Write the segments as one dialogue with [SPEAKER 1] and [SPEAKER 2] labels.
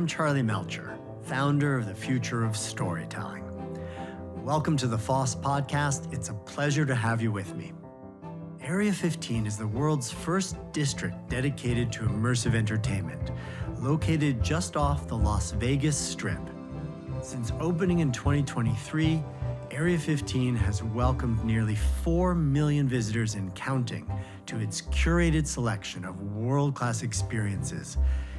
[SPEAKER 1] I'm Charlie Melcher, founder of the Future of Storytelling. Welcome to the FoST Podcast. It's a pleasure to have you with me. AREA15 is the world's first district dedicated to immersive entertainment, located just off the Las Vegas Strip. Since opening in 2023, AREA15 has welcomed nearly 4 million visitors and counting to its curated selection of world-class experiences,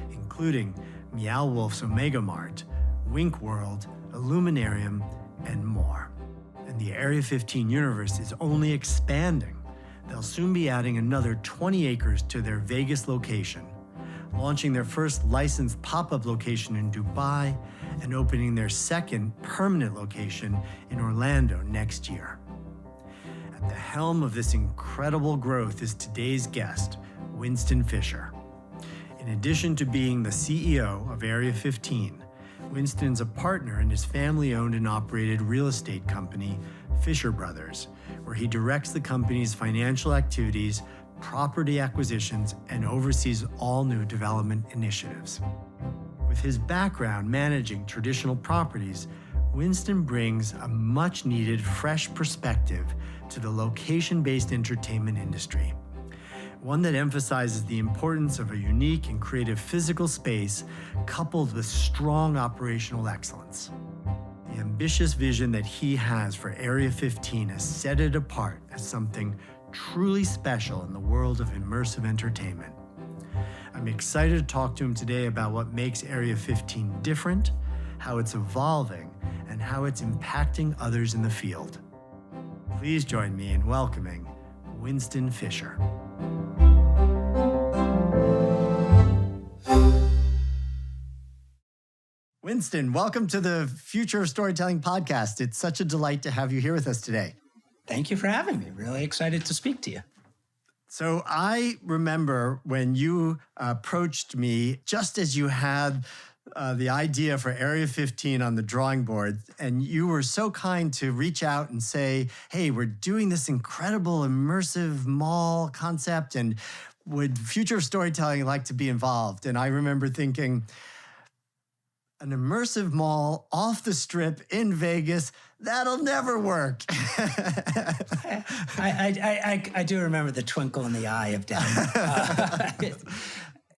[SPEAKER 1] including Meow Wolf's Omega Mart, Wink World, Illuminarium, and more. And the AREA15 universe is only expanding. They'll soon be adding another 20 acres to their Vegas location, launching their first licensed pop-up location in Dubai, and opening their second permanent location in Orlando next year. At the helm of this incredible growth is today's guest, Winston Fisher. In addition to being the CEO of AREA15, Winston's a partner in his family-owned and operated real estate company, Fisher Brothers, where he directs the company's financial activities, property acquisitions, and oversees all new development initiatives. With his background managing traditional properties, Winston brings a much-needed fresh perspective to the location-based entertainment industry, one that emphasizes the importance of a unique and creative physical space coupled with strong operational excellence. The ambitious vision that he has for AREA15 has set it apart as something truly special in the world of immersive entertainment. I'm excited to talk to him today about what makes AREA15 different, how it's evolving, and how it's impacting others in the field. Please join me in welcoming Winston Fisher. Winston, welcome to the Future of Storytelling podcast. It's such a delight to have you here with us today.
[SPEAKER 2] Thank you for having me. Really excited to speak to you.
[SPEAKER 1] So I remember when you approached me just as you had the idea for AREA15 on the drawing board, and you were so kind to reach out and say, hey, we're doing this incredible immersive mall concept, and would Future of Storytelling like to be involved? And I remember thinking, an immersive mall off the strip in Vegas, that'll never work.
[SPEAKER 2] I do remember the twinkle in the eye of doubt.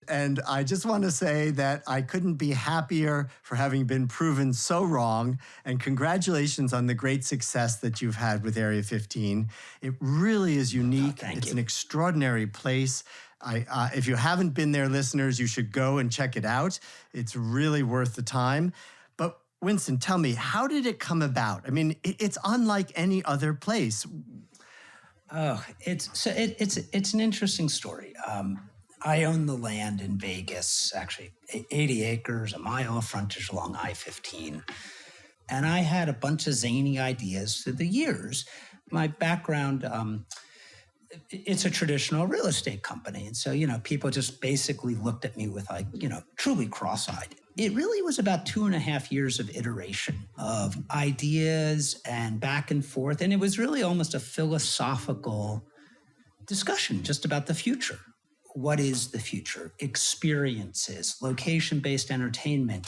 [SPEAKER 1] And I just want to say that I couldn't be happier for having been proven so wrong. And congratulations on the great success that you've had with AREA15. It really is unique.
[SPEAKER 2] Thank you.
[SPEAKER 1] An extraordinary place. If you haven't been there, listeners, you should go and check it out. It's really worth the time. But Winston, tell me, how did it come about? I mean, it's unlike any other place.
[SPEAKER 2] Oh, it's an interesting story. I own the land in Vegas, actually 80 acres, a mile of frontage along I-15. And I had a bunch of zany ideas through the years. My background, it's a traditional real estate company. And so, people just basically looked at me with truly cross-eyed. It really was about 2.5 years of iteration of ideas and back and forth. And it was really almost a philosophical discussion just about the future. What is the future? Experiences, location-based entertainment,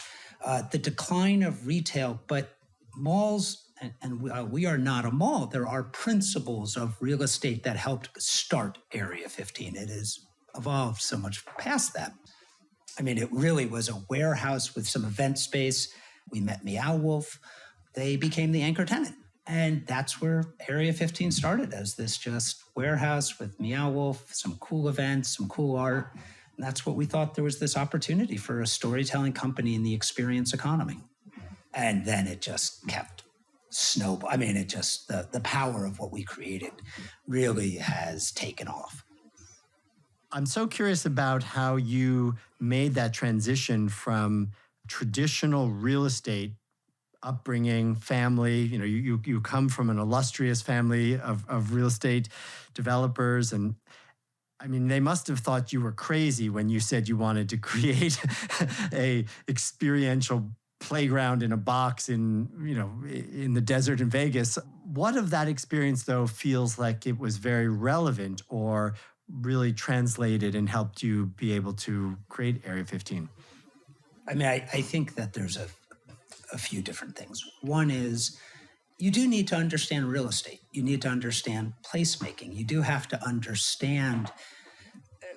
[SPEAKER 2] the decline of retail, but malls, and we are not a mall. There are principles of real estate that helped start AREA15. It has evolved so much past that. I mean, it really was a warehouse with some event space. We met Meow Wolf. They became the anchor tenant. And that's where AREA15 started, as this just warehouse with Meow Wolf, some cool events, some cool art. And that's what we thought there was this opportunity for a storytelling company in the experience economy. And then it just kept snowballing. I mean, the power of what we created really has taken off.
[SPEAKER 1] I'm so curious about how you made that transition from traditional real estate upbringing, family. You come from an illustrious family of real estate developers. And I mean, they must have thought you were crazy when you said you wanted to create a experiential playground in a box in the desert in Vegas. What of that experience, though, feels like it was very relevant or really translated and helped you be able to create AREA15?
[SPEAKER 2] I mean, I think that there's a few different things. One is you do need to understand real estate. You need to understand placemaking. You do have to understand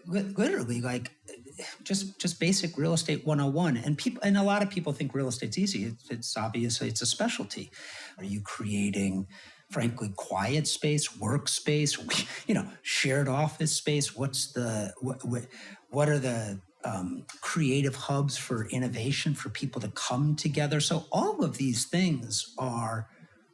[SPEAKER 2] literally like just basic real estate 101. And a lot of people think real estate's easy. It's obviously it's a specialty. Are you creating, frankly, quiet space, workspace, shared office space? What are the creative hubs for innovation for people to come together? So all of these things are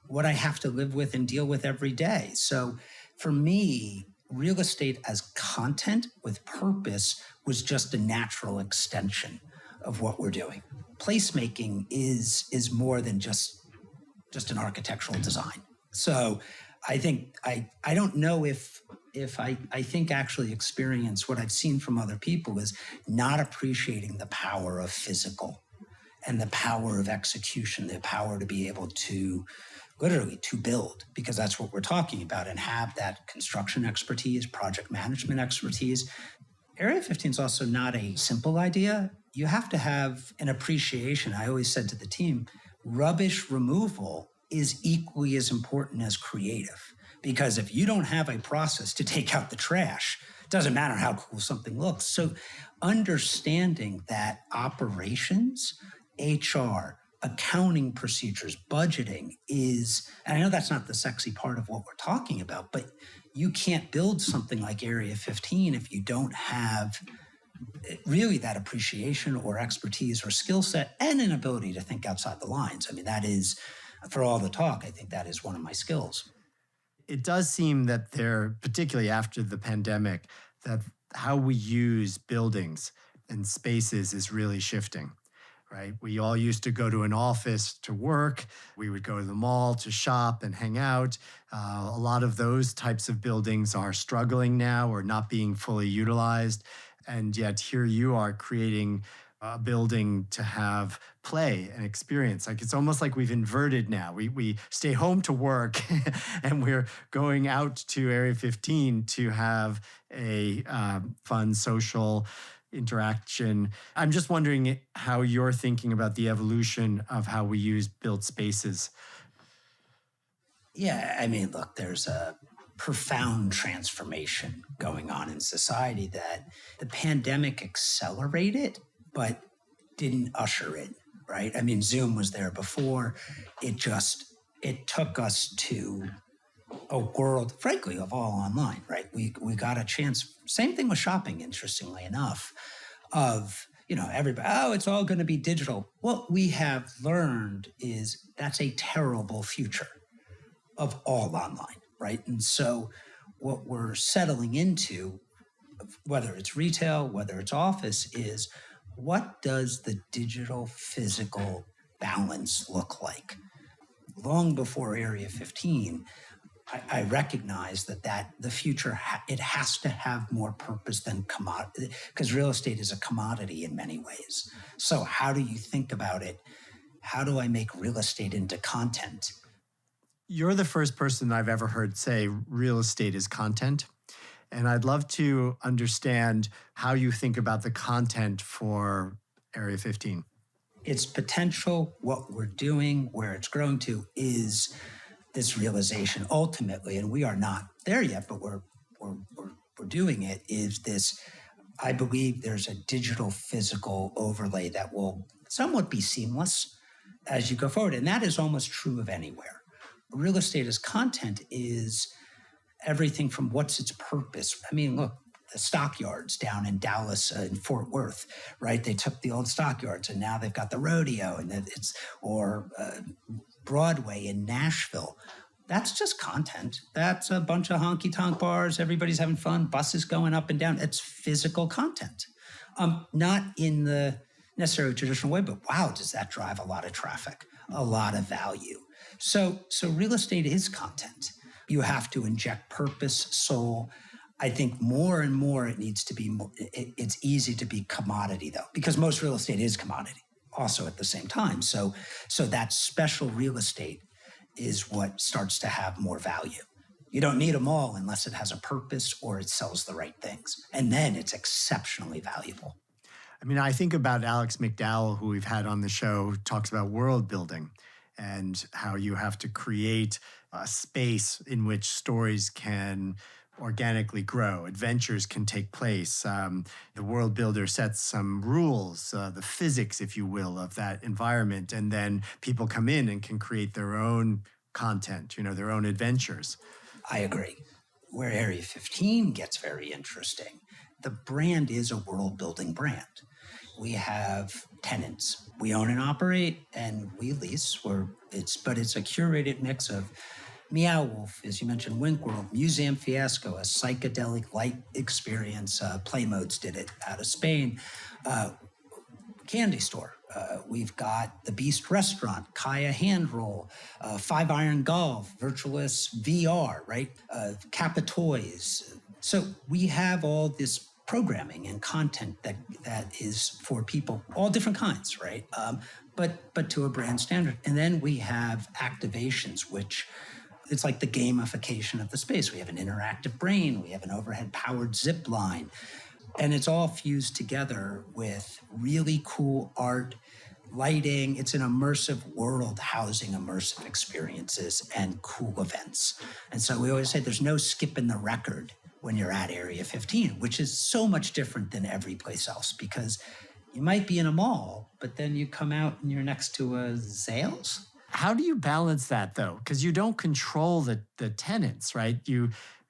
[SPEAKER 2] what I have to live with and deal with every day. So for me, real estate as content with purpose was just a natural extension of what we're doing. Placemaking is more than just an architectural design. So I think I don't know if I think actually experience what I've seen from other people is not appreciating the power of physical and the power of execution, the power to be able to literally to build, because that's what we're talking about, and have that construction expertise, project management expertise. Area 15 is also not a simple idea. You have to have an appreciation. I always said to the team, rubbish removal is equally as important as creative. Because if you don't have a process to take out the trash, it doesn't matter how cool something looks. So understanding that operations, HR, accounting procedures, budgeting is, and I know that's not the sexy part of what we're talking about, but you can't build something like Area 15 if you don't have really that appreciation or expertise or skill set and an ability to think outside the lines. I mean, that is, for all the talk, I think that is one of my skills.
[SPEAKER 1] It does seem that there, particularly after the pandemic, that how we use buildings and spaces is really shifting. Right? We all used to go to an office to work. We would go to the mall to shop and hang out. A lot of those types of buildings are struggling now or not being fully utilized. And yet here you are creating a building to have play and experience. Like it's almost like we've inverted now. We stay home to work and we're going out to Area 15 to have a fun social interaction. I'm just wondering how you're thinking about the evolution of how we use built spaces.
[SPEAKER 2] Yeah, I mean, look, there's a profound transformation going on in society that the pandemic accelerated, but didn't usher it, right? I mean, Zoom was there before. It took us to a world, frankly, of all online, right? We got a chance, same thing with shopping, interestingly enough, of, everybody, it's all going to be digital. What we have learned is that's a terrible future of all online, right? And so what we're settling into, whether it's retail, whether it's office, is what does the digital physical balance look like? Long before Area 15, I recognize that the future, it has to have more purpose than commodity, because real estate is a commodity in many ways. So how do you think about it? How do I make real estate into content?
[SPEAKER 1] You're the first person I've ever heard say real estate is content. And I'd love to understand how you think about the content for Area 15.
[SPEAKER 2] Its potential, what we're doing, where it's growing to is this realization ultimately, and we are not there yet, but we're doing it, is this, I believe there's a digital physical overlay that will somewhat be seamless as you go forward. And that is almost true of anywhere. Real estate as content is everything from what's its purpose. I mean, look, the stockyards down in Dallas and Fort Worth, right? They took the old stockyards and now they've got the rodeo, and or Broadway in Nashville. That's just content. That's a bunch of honky-tonk bars. Everybody's having fun. Buses going up and down. It's physical content. Not in the necessarily traditional way, but wow, does that drive a lot of traffic, a lot of value. So real estate is content. You have to inject purpose, soul. I think more and more it needs to be more, it's easy to be commodity though, because most real estate is commodity also at the same time. So that special real estate is what starts to have more value. You don't need them all unless it has a purpose or it sells the right things. And then it's exceptionally valuable.
[SPEAKER 1] I mean, I think about Alex McDowell, who we've had on the show, talks about world building and how you have to create a space in which stories can organically grow, adventures can take place. The world builder sets some rules, the physics, if you will, of that environment, and then people come in and can create their own content, their own adventures.
[SPEAKER 2] I agree. Where Area 15 gets very interesting, the brand is a world building brand. We have tenants. We own and operate, and we lease. But it's a curated mix of Meow Wolf, as you mentioned, Wink World, Museum Fiasco, a psychedelic light experience. Play Modes did it out of Spain. Candy store. We've got the Beast Restaurant, Kaya Hand Roll, Five Iron Golf, Virtualist VR, right? Kappa Toys. So we have all this programming and content that is for people, all different kinds, right? But to a brand standard. And then we have activations, which it's like the gamification of the space. We have an interactive brain. We have an overhead powered zip line. And it's all fused together with really cool art, lighting. It's an immersive world housing immersive experiences and cool events. And so we always say there's no skipping the record when you're at Area 15, which is so much different than every place else, because you might be in a mall, but then you come out and you're next to a Zales.
[SPEAKER 1] How do you balance that, though? Because you don't control the tenants, right?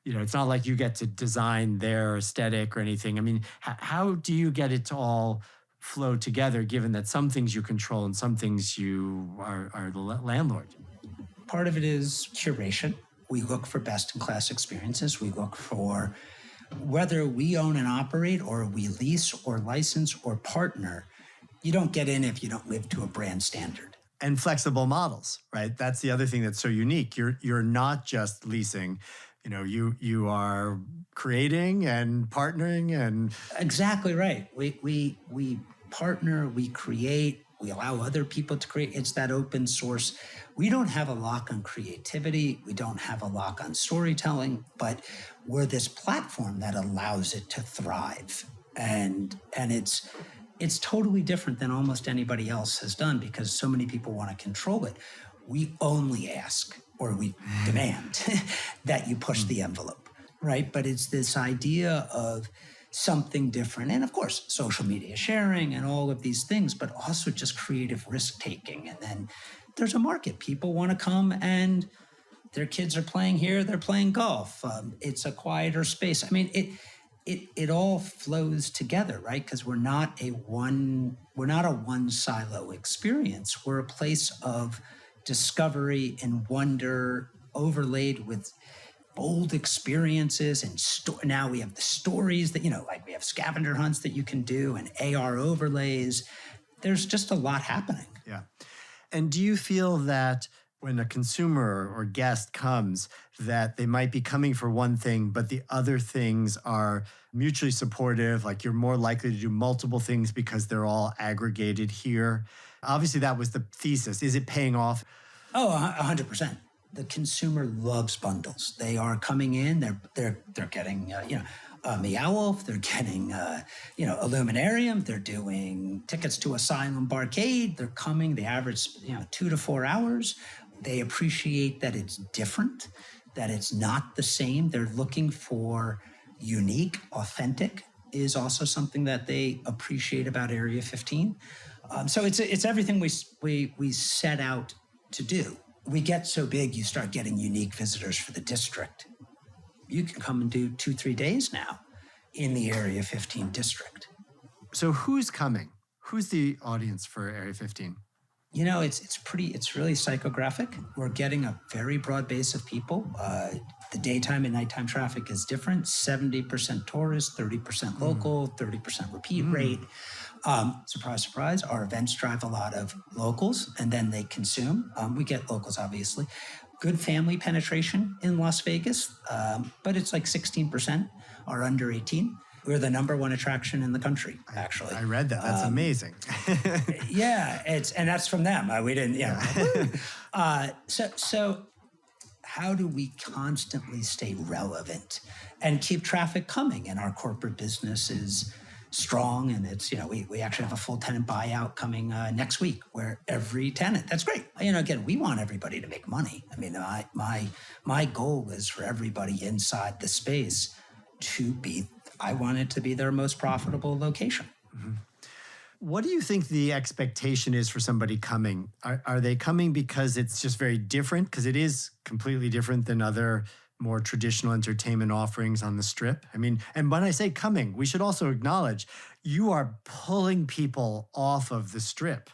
[SPEAKER 1] It's not like you get to design their aesthetic or anything. I mean, how do you get it to all flow together, given that some things you control and some things you are the landlord?
[SPEAKER 2] Part of it is curation. We look for best-in-class experiences. We look for whether we own and operate or we lease or license or partner. You don't get in if you don't live to a brand standard.
[SPEAKER 1] And flexible models, right? That's the other thing that's so unique. You're not just leasing. You are creating and partnering and...
[SPEAKER 2] Exactly right. We partner, we create, we allow other people to create. It's that open source. We don't have a lock on creativity. We don't have a lock on storytelling, but we're this platform that allows it to thrive. And it's totally different than almost anybody else has done, because so many people want to control it. We only ask, or we demand, that you push the envelope, right? But it's this idea of something different. And of course, social media sharing and all of these things, but also just creative risk-taking. And then there's a market. People want to come and their kids are playing here, they're playing golf. It's a quieter space. I mean, it all flows together, right? Because we're not a one silo experience. We're a place of discovery and wonder overlaid with bold experiences. And now we have the stories that, like we have scavenger hunts that you can do and AR overlays. There's just a lot happening.
[SPEAKER 1] Yeah. And do you feel that when a consumer or guest comes, that they might be coming for one thing, but the other things are mutually supportive, like you're more likely to do multiple things because they're all aggregated here? Obviously, that was the thesis. Is it paying off?
[SPEAKER 2] Oh, 100%. The consumer loves bundles. They are coming in. They're getting Meow Wolf. They're getting Illuminarium. They're doing tickets to Asylum Barcade. They're coming. The average 2 to 4 hours. They appreciate that it's different, that it's not the same. They're looking for unique, authentic. Is also something that they appreciate about Area 15. So it's everything we set out to do. We get so big, you start getting unique visitors for the district. You can come and do 2-3 days now in the Area 15 district.
[SPEAKER 1] So who's coming? Who's the audience for Area 15?
[SPEAKER 2] It's really psychographic. We're getting a very broad base of people. The daytime and nighttime traffic is different. 70% tourists, 30% local, 30% repeat rate. Surprise, surprise, our events drive a lot of locals, and then they consume. We get locals, obviously. Good family penetration in Las Vegas, but it's like 16% are under 18. We're the number one attraction in the country, actually.
[SPEAKER 1] I read that. That's amazing.
[SPEAKER 2] Yeah, and that's from them. We didn't, So how do we constantly stay relevant and keep traffic coming? And our corporate business is strong. And it's, we actually have a full tenant buyout coming next week where every tenant, that's great. Again, we want everybody to make money. I mean, my goal is for everybody inside the space I want it to be their most profitable location.
[SPEAKER 1] Mm-hmm. What do you think the expectation is for somebody coming? Are they coming because it's just very different? Because it is completely different than other more traditional entertainment offerings on the Strip. I mean, and when I say coming, we should also acknowledge you are pulling people off of the Strip,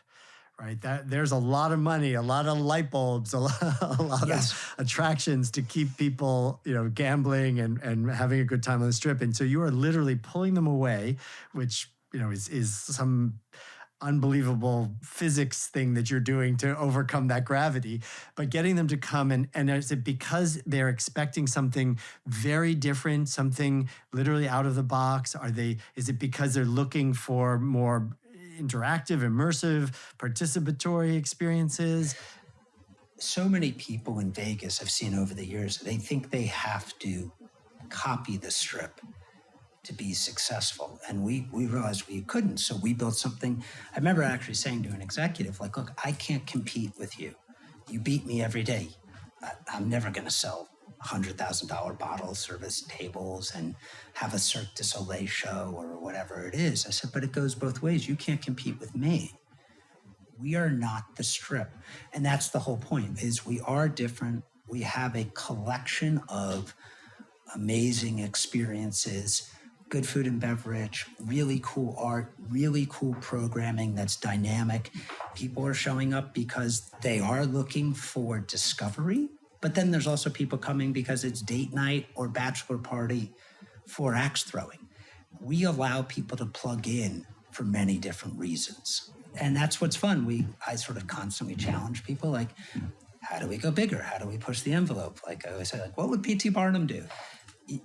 [SPEAKER 1] right? That there's a lot of money, a lot of light bulbs, a lot
[SPEAKER 2] Yes.
[SPEAKER 1] of attractions to keep people, gambling and having a good time on the Strip. And so you are literally pulling them away, which is some unbelievable physics thing that you're doing to overcome that gravity, but getting them to come and is it because they're expecting something very different, something literally out of the box? Is it because they're looking for more interactive, immersive, participatory experiences?
[SPEAKER 2] So many people in Vegas I've seen over the years, they think they have to copy the Strip to be successful. And we realized we couldn't. So we built something. I remember actually saying to an executive, like, look, I can't compete with you. You beat me every day. I'm never going to sell $100,000 bottle service tables and have a Cirque du Soleil show or whatever it is. I said, but it goes both ways. You can't compete with me. We are not the Strip. And that's the whole point, is we are different. We have a collection of amazing experiences, good food and beverage, really cool art, really cool programming that's dynamic. People are showing up because they are looking for discovery, but then there's also people coming because it's date night or bachelor party for axe throwing. We allow people to plug in for many different reasons. And that's what's fun. I sort of constantly challenge people, like, how do we go bigger? How do we push the envelope? Like I always say, like, what would P.T. Barnum do?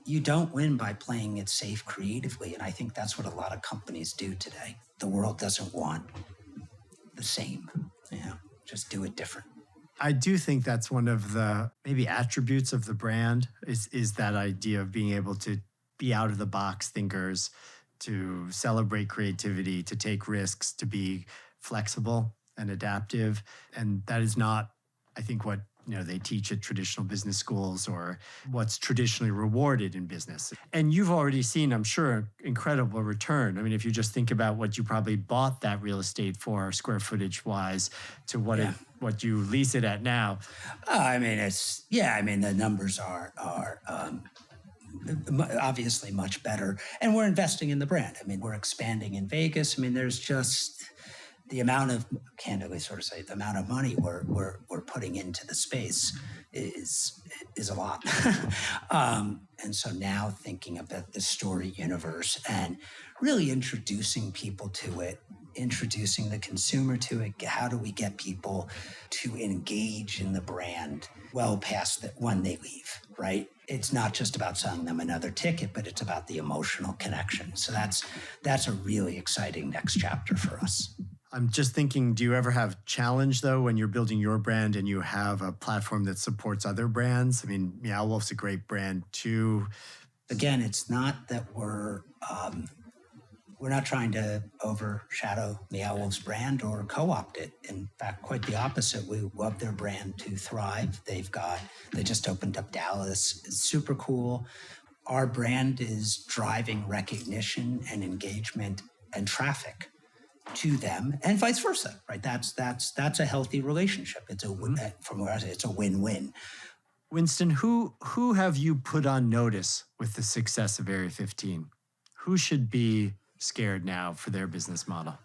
[SPEAKER 2] You don't win by playing it safe creatively. And I think that's what a lot of companies do today. The world doesn't want the same, just do it different.
[SPEAKER 1] I do think that's one of the maybe attributes of the brand is that idea of being able to be out of the box thinkers, to celebrate creativity, to take risks, to be flexible and adaptive. And that is not, I think, what they teach at traditional business schools or what's traditionally rewarded in business. And you've already seen, I'm sure, incredible return. I mean, if you just think about what you probably bought that real estate for square footage wise to what you lease it at now.
[SPEAKER 2] The numbers are obviously much better. And we're investing in the brand. I mean, we're expanding in Vegas. I mean, there's just the amount of, candidly sort of say, the amount of money we're putting into the space is a lot. And so now thinking about the story universe and really introducing people to it, introducing the consumer to it. How do we get people to engage in the brand well past when they leave, right? It's not just about selling them another ticket, but it's about the emotional connection. So that's a really exciting next chapter for us.
[SPEAKER 1] I'm just thinking, do you ever have challenge, though, when you're building your brand and you have a platform that supports other brands? I mean, Meow Wolf's a great brand, too.
[SPEAKER 2] Again, it's not that we're not trying to overshadow Meow Wolf's brand or co-opt it. In fact, quite the opposite. We love their brand to thrive. They just opened up Dallas. It's super cool. Our brand is driving recognition and engagement and traffic to them, and vice versa, right? That's a healthy relationship. It's from where I say it's a win-win.
[SPEAKER 1] Winston, who have you put on notice with the success of AREA15? Who should be scared now for their business model?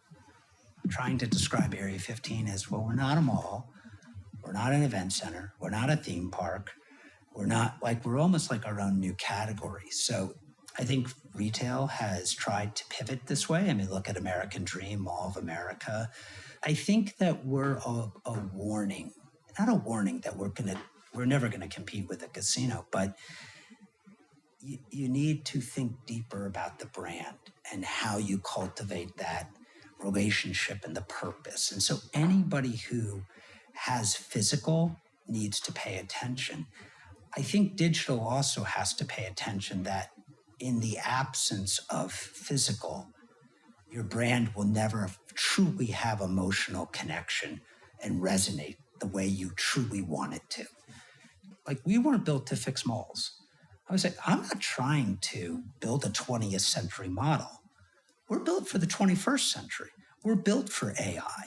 [SPEAKER 2] Trying to describe AREA15 as, well, we're not a mall, we're not an event center, we're not a theme park, we're almost like our own new category. So I think retail has tried to pivot this way. I mean, look at American Dream, Mall of America. I think that we're a warning, not a warning that we're never going to compete with a casino, but you need to think deeper about the brand and how you cultivate that relationship and the purpose. And so anybody who has physical needs to pay attention. I think digital also has to pay attention that in the absence of physical, your brand will never truly have emotional connection and resonate the way you truly want it to. Like, we weren't built to fix malls. I was like, I'm not trying to build a 20th century model. We're built for the 21st century. We're built for AI.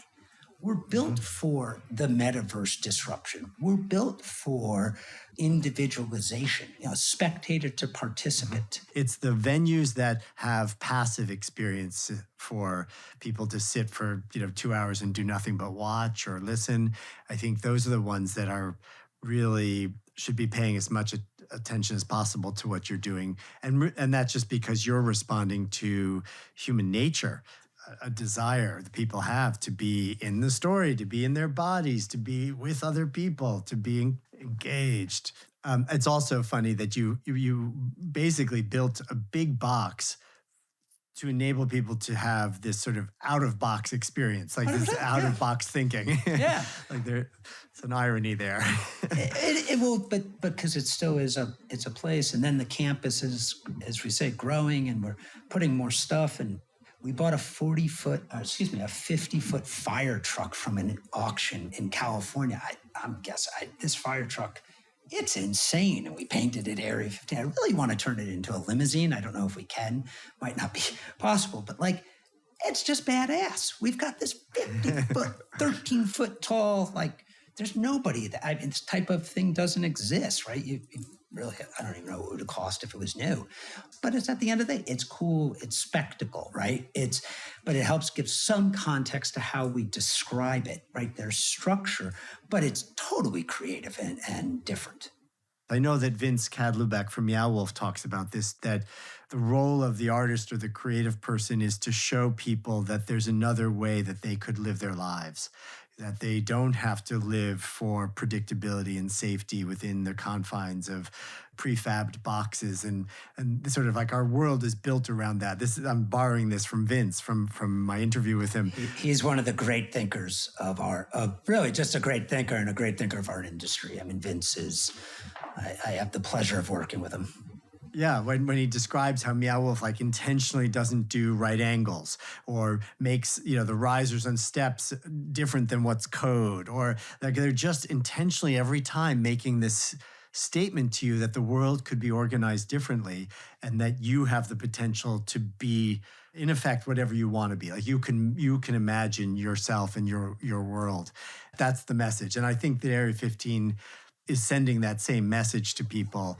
[SPEAKER 2] We're built for the metaverse disruption. We're built for individualization, spectator to participant.
[SPEAKER 1] It's the venues that have passive experience for people to sit for 2 hours and do nothing but watch or listen. I think those are the ones that are really should be paying as much attention as possible to what you're doing. And that's just because you're responding to human nature, a desire that people have to be in the story, to be in their bodies, to be with other people, to be engaged. It's also funny that you basically built a big box to enable people to have this sort of out-of-box experience, like this out-of-box thinking.
[SPEAKER 2] Yeah.
[SPEAKER 1] Like it's an irony there.
[SPEAKER 2] It will, but because it still is it's a place. And then the campus is, as we say, growing, and we're putting more stuff. And we bought a 50-foot fire truck from an auction in California. This fire truck, it's insane. And we painted it AREA15. I really want to turn it into a limousine. I don't know if we can. Might not be possible, but it's just badass. We've got this 50-foot, 13-foot tall, there's nobody this type of thing doesn't exist, right? You really, I don't even know what it would cost if it was new. But it's at the end of the day, it's cool, it's spectacle, right? But it helps give some context to how we describe it, right? There's structure, but it's totally creative and different.
[SPEAKER 1] I know that Vince Cadlubeck from Meow Wolf talks about this, that the role of the artist or the creative person is to show people that there's another way that they could live their lives, that they don't have to live for predictability and safety within the confines of prefabbed boxes. And sort of like our world is built around that. I'm borrowing this from Vince, from my interview with him.
[SPEAKER 2] He's one of the great thinkers really just a great thinker and a great thinker of our industry. I mean, Vince is, I have the pleasure of working with him.
[SPEAKER 1] Yeah, when he describes how Meow Wolf intentionally doesn't do right angles or makes, the risers and steps different than what's code, or they're just intentionally every time making this statement to you that the world could be organized differently and that you have the potential to be, in effect, whatever you want to be. Like you can imagine yourself and your world. That's the message. And I think that AREA15 is sending that same message to people.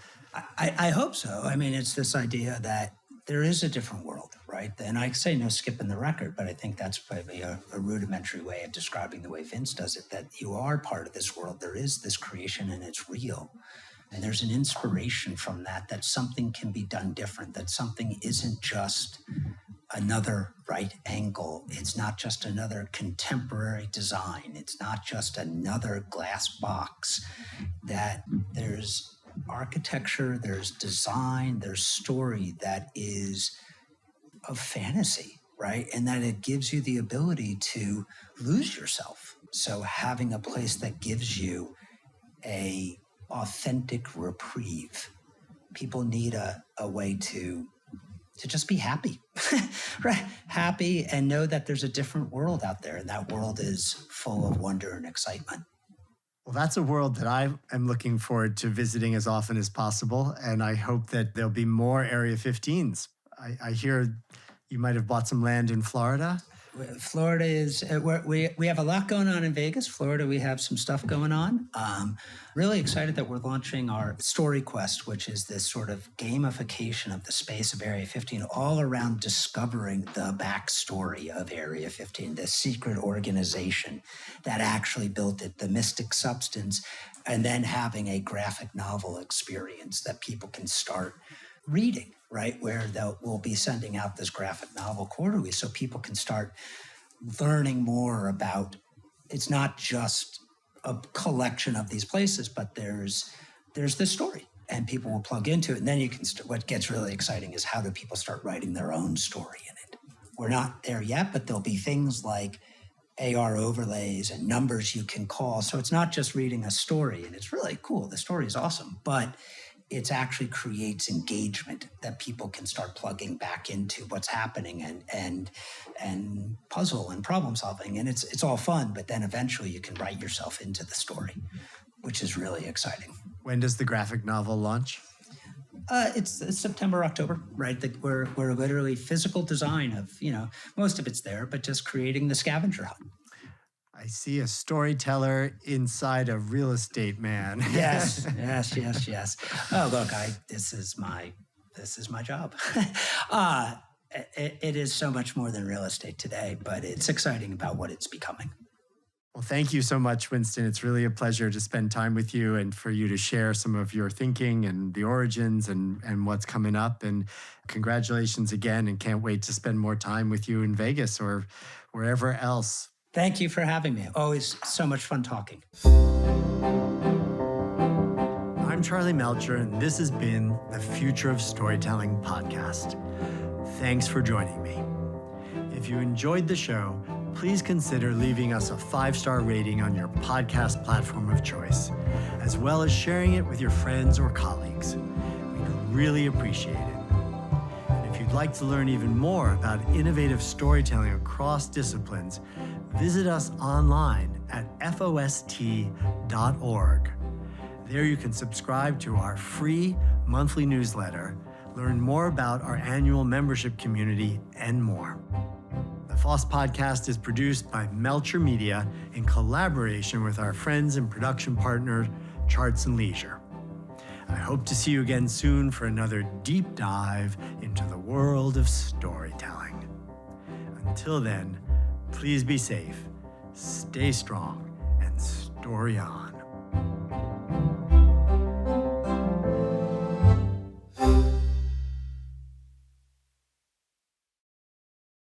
[SPEAKER 2] I hope so. I mean, it's this idea that there is a different world, right? And I say no skipping the record, but I think that's probably a rudimentary way of describing the way Vince does it, that you are part of this world. There is this creation and it's real. And there's an inspiration from that something can be done different, that something isn't just another right angle. It's not just another contemporary design. It's not just another glass box, that there's architecture, there's design, there's story that is of fantasy, right? And that it gives you the ability to lose yourself. So having a place that gives you a authentic reprieve, people need a way to just be happy, right? Happy and know that there's a different world out there, and that world is full of wonder and excitement.
[SPEAKER 1] Well, that's a world that I am looking forward to visiting as often as possible, and I hope that there'll be more AREA15s. I hear you might have bought some land in Florida.
[SPEAKER 2] Florida is, we have a lot going on in Vegas. Florida, we have some stuff going on. Really excited that we're launching our Story Quest, which is this sort of gamification of the space of AREA15, all around discovering the backstory of AREA15, the secret organization that actually built it, the mystic substance, and then having a graphic novel experience that people can start reading, right? Where we'll be sending out this graphic novel quarterly so people can start learning more about, it's not just a collection of these places, but there's the story and people will plug into it. And then you can, what gets really exciting is how do people start writing their own story in it? We're not there yet, but there'll be things like AR overlays and numbers you can call. So it's not just reading a story, and it's really cool. The story is awesome, but it actually creates engagement that people can start plugging back into what's happening and puzzle and problem solving. And it's all fun, but then eventually you can write yourself into the story, which is really exciting.
[SPEAKER 1] When does the graphic novel launch?
[SPEAKER 2] It's September, October, right? We're literally physical design of, most of it's there, but just creating the scavenger hunt.
[SPEAKER 1] I see a storyteller inside a real estate man.
[SPEAKER 2] Yes. Oh, look, this is my job. It is so much more than real estate today, but it's exciting about what it's becoming.
[SPEAKER 1] Well, thank you so much, Winston. It's really a pleasure to spend time with you and for you to share some of your thinking and the origins and what's coming up. And congratulations again, and can't wait to spend more time with you in Vegas or wherever else.
[SPEAKER 2] Thank you for having me. Always so much fun talking.
[SPEAKER 1] I'm Charlie Melcher, and this has been the Future of Storytelling podcast. Thanks for joining me. If you enjoyed the show, please consider leaving us a 5-star rating on your podcast platform of choice, as well as sharing it with your friends or colleagues. We'd really appreciate it. And if you'd like to learn even more about innovative storytelling across disciplines, visit us online at FoST.org. There you can subscribe to our free monthly newsletter, learn more about our annual membership community, and more. The FoST Podcast is produced by Melcher Media in collaboration with our friends and production partner, Charts and Leisure. I hope to see you again soon for another deep dive into the world of storytelling. Until then, please be safe, stay strong, and story on.